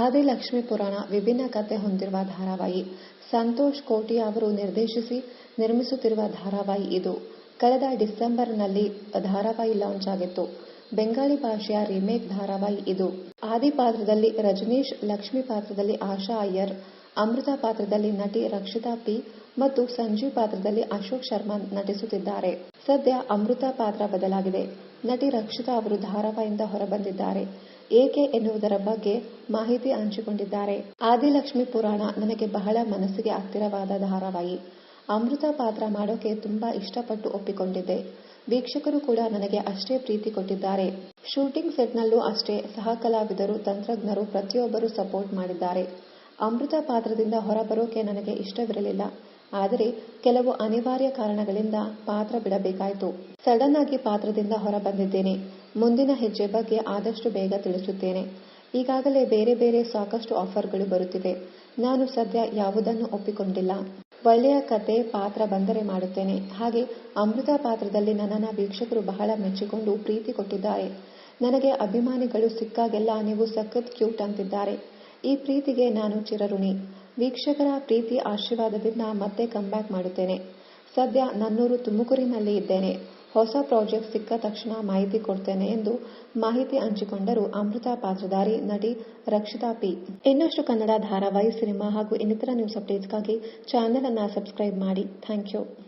ಆದಿಲಕ್ಷ್ಮಿ ಪುರಾಣ ವಿಭಿನ್ನ ಕಥೆ ಹೊಂದಿರುವ ಧಾರಾವಾಹಿ. ಸಂತೋಷ್ ಕೋಟಿ ಅವರು ನಿರ್ದೇಶಿಸಿ ನಿರ್ಮಿಸುತ್ತಿರುವ ಧಾರಾವಾಹಿ ಇದು. ಕಳೆದ ಡಿಸೆಂಬರ್ನಲ್ಲಿ ಧಾರಾವಾಹಿ ಲಾಂಚ್ ಆಗಿತ್ತು. ಬೆಂಗಾಳಿ ಭಾಷೆಯ ರೀಮೇಕ್ ಧಾರಾವಾಹಿ ಇದು. ಆದಿ ಪಾತ್ರದಲ್ಲಿ ರಜನೀಶ್, ಲಕ್ಷ್ಮಿ ಪಾತ್ರದಲ್ಲಿ ಆಶಾ ಅಯ್ಯರ್, ಅಮೃತ ಪಾತ್ರದಲ್ಲಿ ನಟಿ ರಕ್ಷಿತಾ ಪಿ ಮತ್ತು ಸಂಜೀವ್ ಪಾತ್ರದಲ್ಲಿ ಅಶೋಕ್ ಶರ್ಮಾ ನಟಿಸುತ್ತಿದ್ದಾರೆ. ಸದ್ಯ ಅಮೃತ ಪಾತ್ರ ಬದಲಾಗಿದೆ. ನಟಿ ರಕ್ಷಿತಾ ಅವರು ಧಾರಾವಾಹಿಯಿಂದ ಹೊರಬಂದಿದ್ದಾರೆ. ಏಕೆ ಎನ್ನುವುದರ ಬಗ್ಗೆ ಮಾಹಿತಿ ಹಂಚಿಕೊಂಡಿದ್ದಾರೆ. ಆದಿಲಕ್ಷ್ಮಿ ಪುರಾಣ ನನಗೆ ಬಹಳ ಮನಸ್ಸಿಗೆ ಹತ್ತಿರವಾದ ಧಾರಾವಾಹಿ. ಅಮೃತ ಪಾತ್ರ ಮಾಡೋಕೆ ತುಂಬಾ ಇಷ್ಟಪಟ್ಟು ಒಪ್ಪಿಕೊಂಡಿದ್ದೆ. ವೀಕ್ಷಕರು ಕೂಡ ನನಗೆ ಅಷ್ಟೇ ಪ್ರೀತಿ ಕೊಟ್ಟಿದ್ದಾರೆ. ಶೂಟಿಂಗ್ ಸೆಟ್ನಲ್ಲೂ ಅಷ್ಟೇ. ಸಹ ಕಲಾವಿದರು, ತಂತ್ರಜ್ಞರು ಪ್ರತಿಯೊಬ್ಬರು ಸಪೋರ್ಟ್ ಮಾಡಿದ್ದಾರೆ. ಅಮೃತ ಪಾತ್ರದಿಂದ ಹೊರಬರೋಕೆ ನನಗೆ ಇಷ್ಟವಿರಲಿಲ್ಲ. ಆದರೆ ಕೆಲವು ಅನಿವಾರ್ಯ ಕಾರಣಗಳಿಂದ ಪಾತ್ರ ಬಿಡಬೇಕಾಯಿತು. ಸಡನ್ ಆಗಿ ಪಾತ್ರದಿಂದ ಹೊರಬಂದಿದ್ದೇನೆ. ಮುಂದಿನ ಹೆಜ್ಜೆ ಬಗ್ಗೆ ಆದಷ್ಟು ಬೇಗ ತಿಳಿಸುತ್ತೇನೆ. ಈಗಾಗಲೇ ಬೇರೆ ಬೇರೆ ಸಾಕಷ್ಟು ಆಫರ್ಗಳು ಬರುತ್ತಿವೆ. ನಾನು ಸದ್ಯ ಯಾವುದನ್ನು ಒಪ್ಪಿಕೊಂಡಿಲ್ಲ. ಒಳ್ಳೆಯ ಕತೆ, ಪಾತ್ರ ಬಂದರೆ ಮಾಡುತ್ತೇನೆ. ಹಾಗೆ ಅಮೃತ ಪಾತ್ರದಲ್ಲಿ ನನ್ನನ್ನು ವೀಕ್ಷಕರು ಬಹಳ ಮೆಚ್ಚಿಕೊಂಡು ಪ್ರೀತಿ ಕೊಟ್ಟಿದ್ದಾರೆ. ನನಗೆ ಅಭಿಮಾನಿಗಳು ಸಿಕ್ಕಾಗೆಲ್ಲ ನೀವು ಸಖತ್ ಕ್ಯೂಟ್ ಅಂತಿದ್ದಾರೆ. ಈ ಪ್ರೀತಿಗೆ ನಾನು ಚಿರಋಣಿ. ವೀಕ್ಷಕರ ಪ್ರೀತಿ ಆಶೀರ್ವಾದದಿಂದ ಮತ್ತೆ ಕಮ್ಬ್ಯಾಕ್ ಮಾಡುತ್ತೇನೆ. ಸದ್ಯ ನನ್ನೂರು ತುಮಕೂರಿನಲ್ಲಿ ಇದ್ದೇನೆ. ಹೊಸ ಪ್ರಾಜೆಕ್ಟ್ ಸಿಕ್ಕ ತಕ್ಷಣ ಮಾಹಿತಿ ಕೊಡ್ತೇನೆ ಎಂದು ಮಾಹಿತಿ ಹಂಚಿಕೊಂಡರು ಅಮೃತ ಪಾತ್ರಧಾರಿ ನಟಿ ರಕ್ಷಿತಾ ಪಿ. ಇನ್ನಷ್ಟು ಕನ್ನಡ ಧಾರಾವಾಹಿ, ಸಿನಿಮಾ ಹಾಗೂ ಇನ್ನಿತರ ನ್ಯೂಸ್ ಅಪ್ಡೇಟ್ಸ್ಗಾಗಿ ಚಾನೆಲ್ ಅನ್ನು ಸಬ್ಸ್ಕ್ರೈಬ್ ಮಾಡಿ. Thank you.